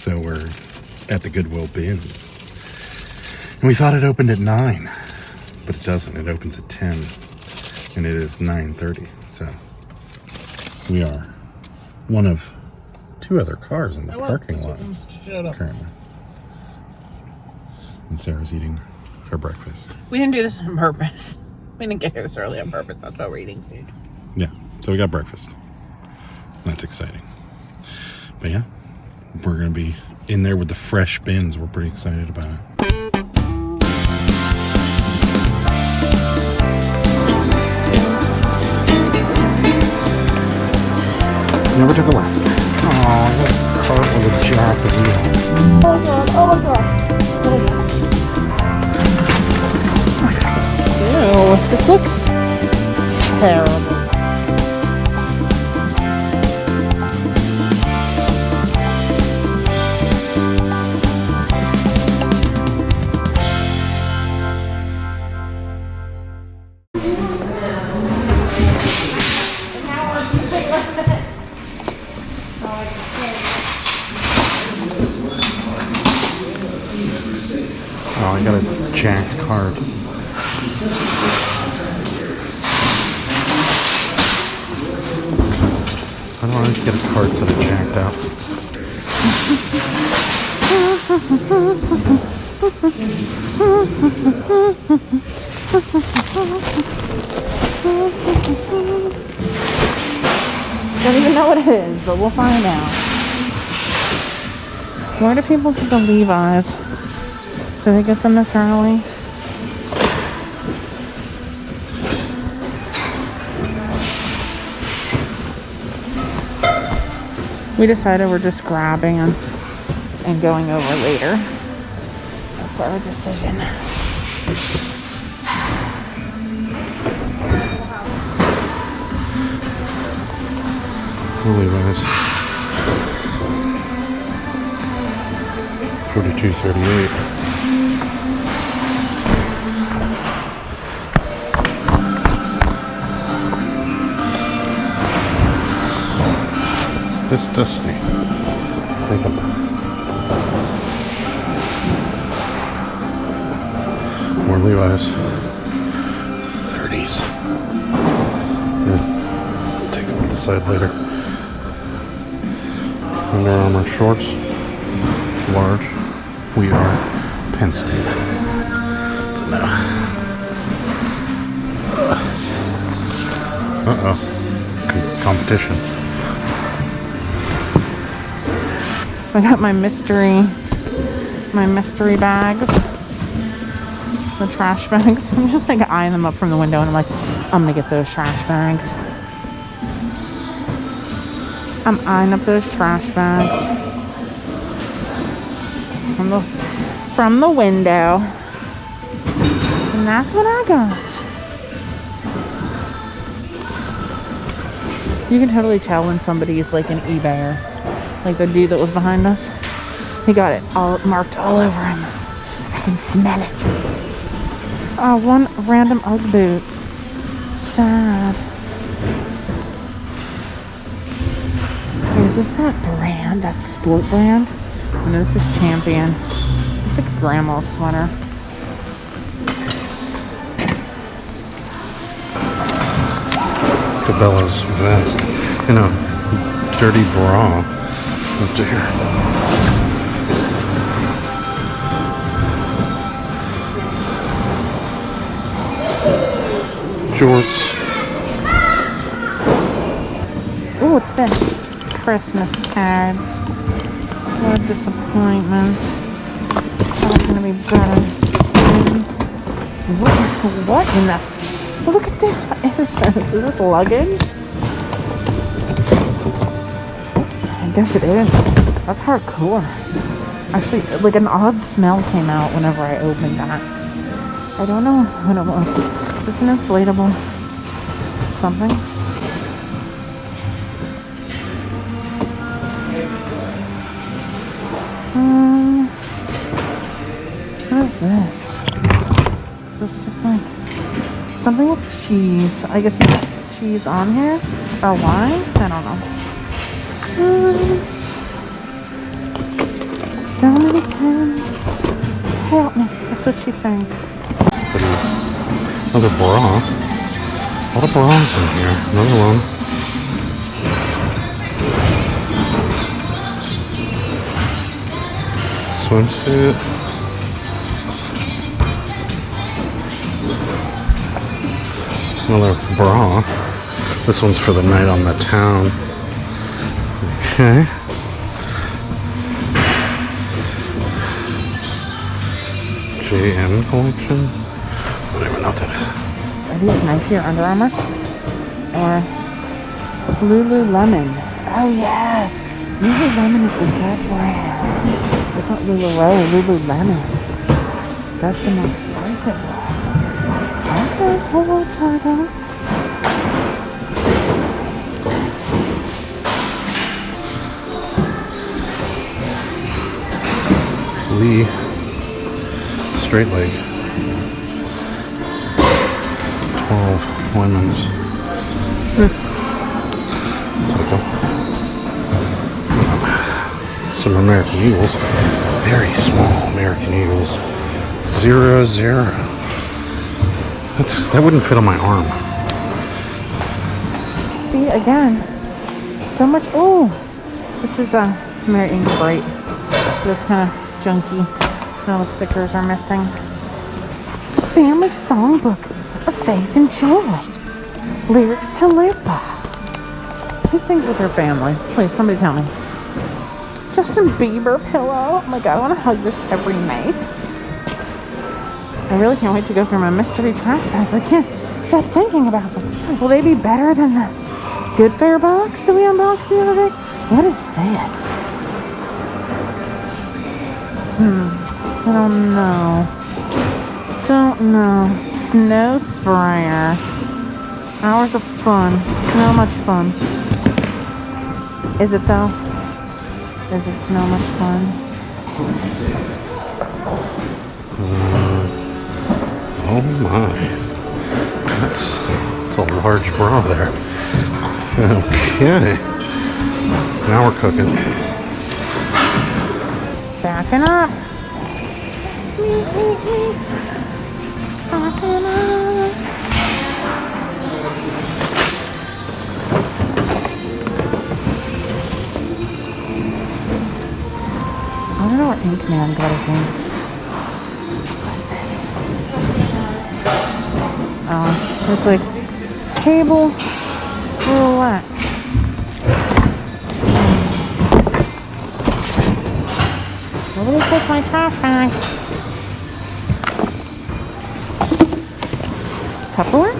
So we're at the Goodwill bins. And we thought it opened at 9, but it doesn't. It opens at 10, and it is 9:30. So we are one of 2 other cars in the parking lot currently. And Sarah's eating her breakfast. We didn't do this on purpose. We didn't get here this early on purpose. That's why we're eating food. Yeah, so we got breakfast. That's exciting. But yeah, we're going to be in there with the fresh bins. We're pretty excited about it. Never took a left. Oh, that cart with a jacked wheel. Oh my god. Ew, this looks terrible. Oh, I got a jacked card. I don't always get a card so they're jacked up. Don't even know what it is, but we'll find out. Where do people get the Levi's? Do they get them this early? We decided we're just grabbing them and going over later. That's our decision. Levi's. $42.38. This Destiny. Take them. More Levi's. 30s. Yeah. Take them and decide later. Under Armour shorts. Large. We are Penn State. So no. Uh-oh. Competition. I got my mystery bags, the trash bags. I'm just like eyeing them up from the window, and I'm like, I'm gonna get those trash bags. I'm eyeing up those trash bags from the window, and that's what I got. You can totally tell when somebody's like an eBayer. Like the dude that was behind us. He got it all marked all over him. I can smell it. Oh, one random Ugg boot. Sad. Wait, is this that brand? That sport brand? No, this is Champion. It's like a grandma sweater. Cabela's vest. You know, dirty bra. Up to here. Shorts. Oh, what's this? Christmas cards. What a disappointment. That's gonna be better. What in the? Look at this. What is this? Is this luggage? I guess it is. That's hardcore. Actually, like an odd smell came out whenever I opened that. I don't know what it was. Is this an inflatable something? What is this? Is this just like something with cheese? I guess you put cheese on here? Or wine? I don't know. So many pens. Help me. That's what she's saying. Another bra. A lot of bras in here. Another one. Swimsuit. Another bra. This one's for the night on the town. Okay. JM collection. I don't even know what that is. Are these Nike or Under Armour? Or Lululemon? Oh yeah, Lululemon is the good brand. It's not Lululemon. That's the more expensive one. Okay, hello Target. Lee straight leg. 12 women's. Some American Eagles. Very small American Eagles. 0-0. That wouldn't fit on my arm. See again, so much. Oh, this is a Mary Ink Bright. It's kind of junky. All the stickers are missing. Family Songbook of Faith and Joy. Lyrics to live by. Who sings with their family? Please, somebody tell me. Justin Bieber pillow. Oh my god, I want to hug this every night. I really can't wait to go through my mystery trash bags. I can't stop thinking about them. Will they be better than the Good Fair box that we unboxed the other day? What is this? I don't know. Don't know. Snow sprayer. Hours of fun. So much fun. Is it though? Is it so much fun? Oh my. That's a large bra there. Okay. Now we're cooking. Backing up. Backing up. I don't know where Ink Man got his ink. What's this? Oh, it's like table roulette. Where do they put my trash bags? Tupperware?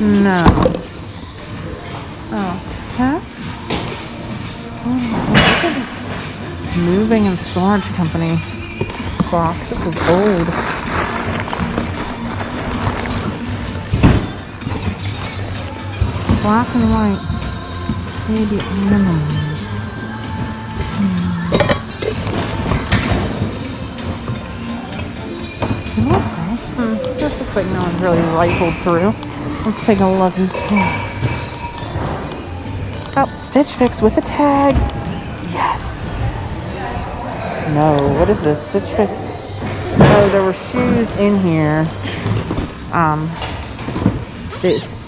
No. Oh, huh? Oh, look at this moving and storage company box. This is old. Black and white baby animals. Okay. This looks like no one's really rifled through. Let's take a look and see. Oh, Stitch Fix with a tag. Yes. No, what is this? Stitch Fix. Oh, there were shoes in here.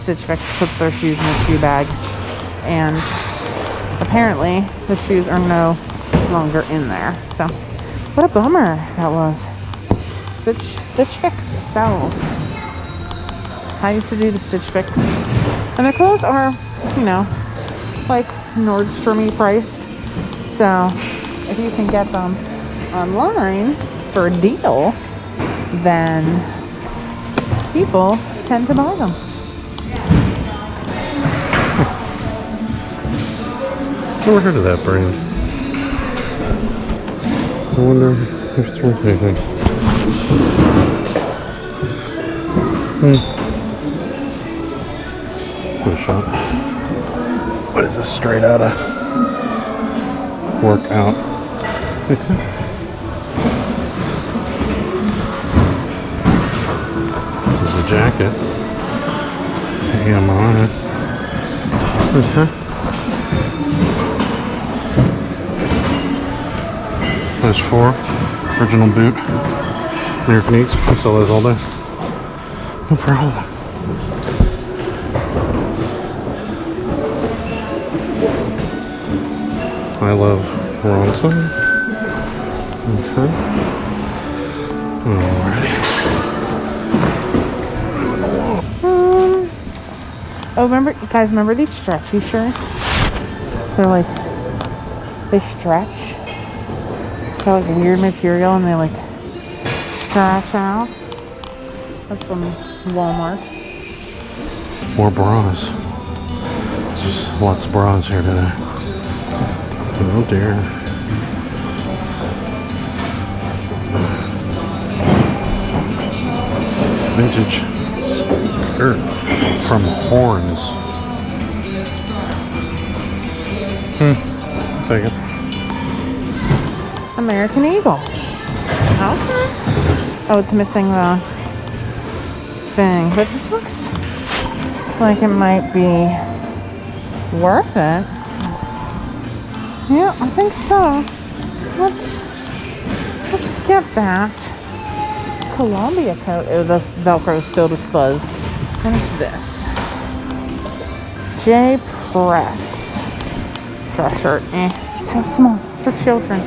Stitch Fix puts their shoes in the shoe bag. And apparently the shoes are no longer in there. So, what a bummer that was. Stitch Fix sells. I used to do the Stitch Fix. And their clothes are, you know, like Nordstrom-y priced. So if you can get them online for a deal, then people tend to buy them. Never heard of that brand. I wonder if it's worth anything. Good shot. What is this, straight out of workout? This is a jacket. AM on it. There's 4. Original boot. American Eats. I sell those all day. No problem. I love Ronson. Okay. Alrighty. Oh, remember, guys, remember these stretchy shirts? They're like, they stretch. They're like weird material and they like stretch out. That's from Walmart. More bras. There's just lots of bras here today. Oh dear. Vintage skirt from Horns. Take it. American Eagle. Okay. Oh, it's missing the thing, but this looks like it might be worth it. Yeah, I think so. Let's get that. Columbia coat. Oh, the Velcro is filled with fuzz. What is this? J Press dress shirt. So small for children.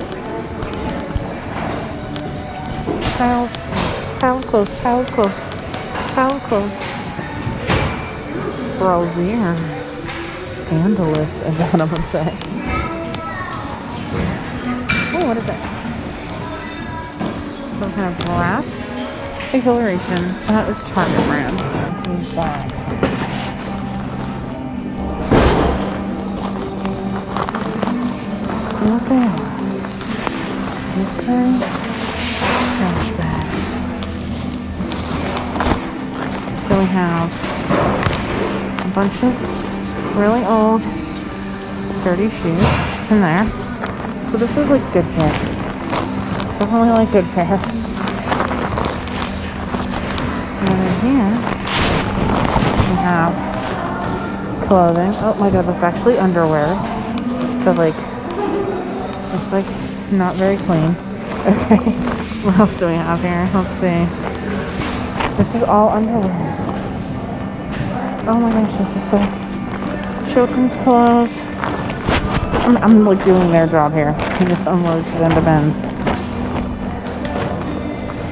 Pile of clothes. Brazier. Scandalous, is what I'm gonna say. Oh, what is it? Some kind of brass. Exhilaration. That is Target brand. What's that? Okay. Trash bag. So we have a bunch of really old, dirty shoes in there. So this is like good pair. Definitely like good pair. And then here we have clothing. Oh my god, that's actually underwear. So like, it's like not very clean. Okay, what else do we have here? Let's see. This is all underwear. Oh my gosh, this is like children's clothes. I'm like doing their job here. I just unload it into bins.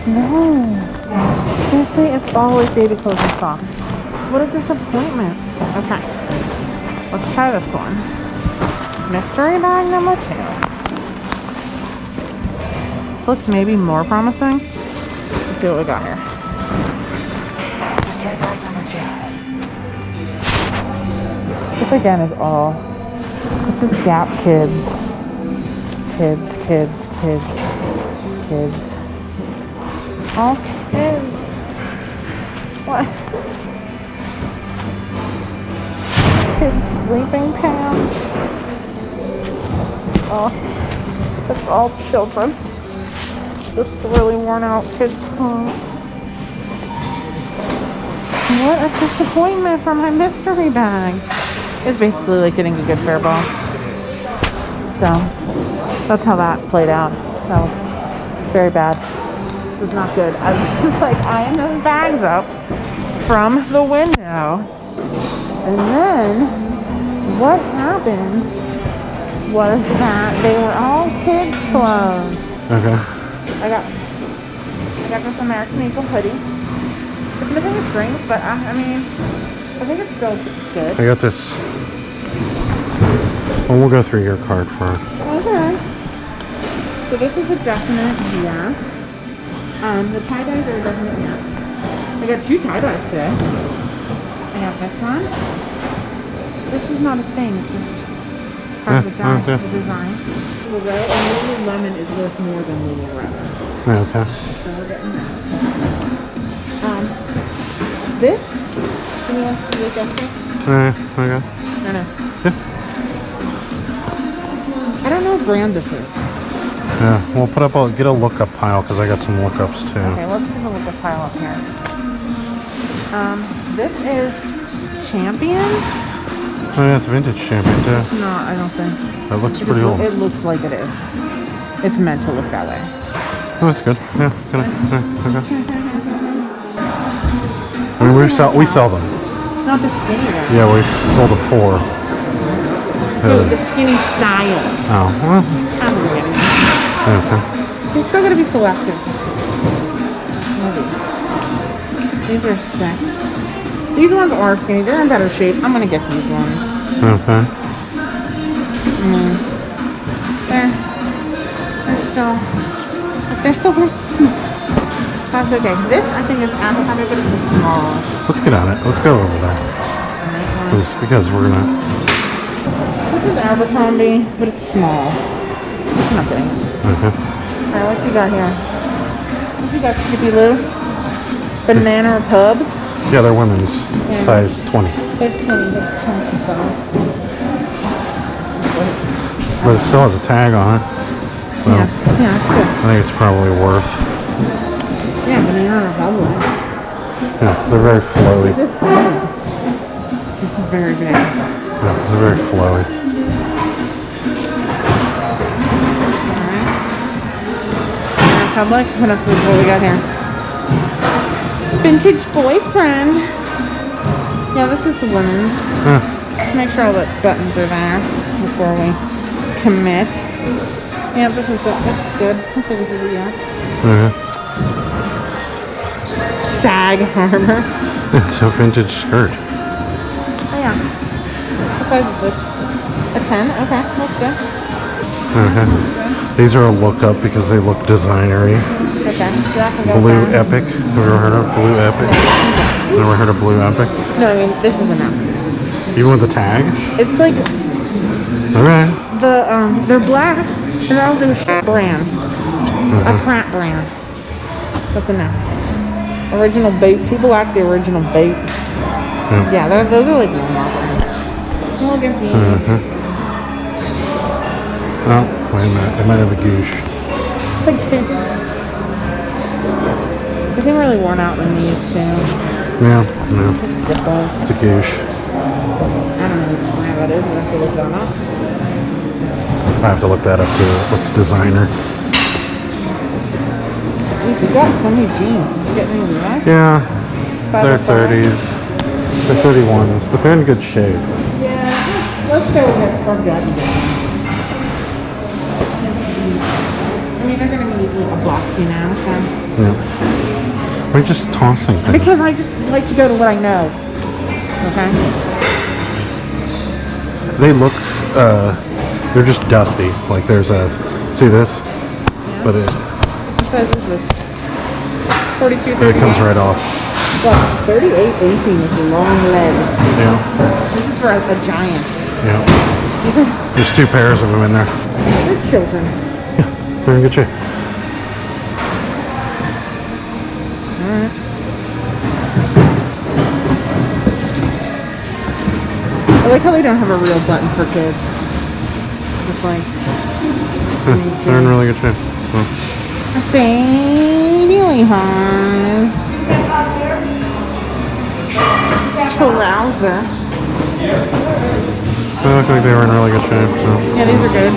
No. Seriously, it's all like baby clothes and socks. What a disappointment. Okay. Let's try this one. Mystery bag number 2. This looks maybe more promising. Let's see what we got here. Mystery bag number 2. This again is all. This is Gap Kids. Kids. All kids. What? Kids sleeping pants. Oh, it's all children's. This really worn out kids' clothes. What a disappointment for my mystery bags. It's basically like getting a good fair box. So that's how that played out. That was very bad. It was not good. I was just like eyeing those bags up from the window. And then what happened was that they were all kids' clothes. Okay. I got this American Eagle hoodie. It's missing the strings, but I mean, I think it's still good. I got this. Well, we'll go through your card first. Okay. So this is a definite yes. The tie-dyes are a definite yes. I got 2 tie-dyes today. I got this one. This is not a stain, it's just part of the dye, the design. Lululemon is worth more than Lululemon. Okay. So we're getting that. This, can you want to see the gesture? Okay. No. Yeah. I don't know what brand this is. Yeah, we'll put up get a lookup pile because I got some lookups too. Okay, let's do the lookup pile up here. This is Champion. Oh yeah, it's vintage Champion too. It's not, I don't think. That looks pretty old. It looks like it is. It's meant to look that way. Oh, that's good. Yeah, good. Okay. I mean, we sell them. Not the skinny one. Yeah, we sold a 4. No, the skinny style. Oh, well. I'm getting it. Okay. You still gotta be selective. These are 6. These ones are skinny. They're in better shape. I'm gonna get these ones. Okay. They're still very small. That's okay. This I think is apple pie, but it's a small. Let's get on it. Let's go over there. Because we're gonna. This is Abercrombie, but it's small. It's nothing. Okay. Alright, what you got here? What you got, Skippy Lou? Banana Republics? Yeah, they're women's. Yeah. Size 20. 15. But it still has a tag on it. So Yeah, that's good. I think it's probably worth. Yeah, Banana Republic. Yeah, they're very flowy. This is very big. Yeah, they're very flowy. Public. What else what we got here? Vintage boyfriend. Yeah, this is the women's. Just make sure all the buttons are there before we commit. Yeah, this is that's good. I think this is a yes. Sag Harbor. It's a vintage skirt. Oh yeah. What size is this? A 10? Okay, that's good. These are a look up because they look designery. Okay, so that can go Blue there. Epic. Have you ever heard of Blue Epic? Never heard of Blue Epic? No, I mean this is enough. Even with the tag? It's like Okay. they're black and they're also a shit brand. A crap brand. That's enough. Original boot. People like the original boot. Yeah, those are like normal brands. We'll give these. Oh, wait a minute. They might have a goosh. They seem really worn out in these too. Yeah, no. It's difficult. It's a goosh. I don't know which brand that is. I have to look that up. I have to look that up too. It looks designer. You got so many jeans. Did you get any of these? Yeah. They're 505? 30s. They're 31s, but they're in good shape. Yeah. Let's go with that for Jazzy. I mean, they're going to be a block, you know, so. Yeah. We're just tossing things. Because I just like to go to what I know. Okay? They look, they're just dusty. Like there's a, see this? Yeah. But it What size is this? 42, 38? it comes right off. Well, 38 AC with a long leg. Yeah. This is for a giant. Yeah. These are There's 2 pairs of them in there. they're children. They're in good shape. Alright. I like how they don't have a real button for kids. Just like They're in really good shape. So. baby Lehighs. Trouser. They look like they were in really good shape. So. Yeah, these are good.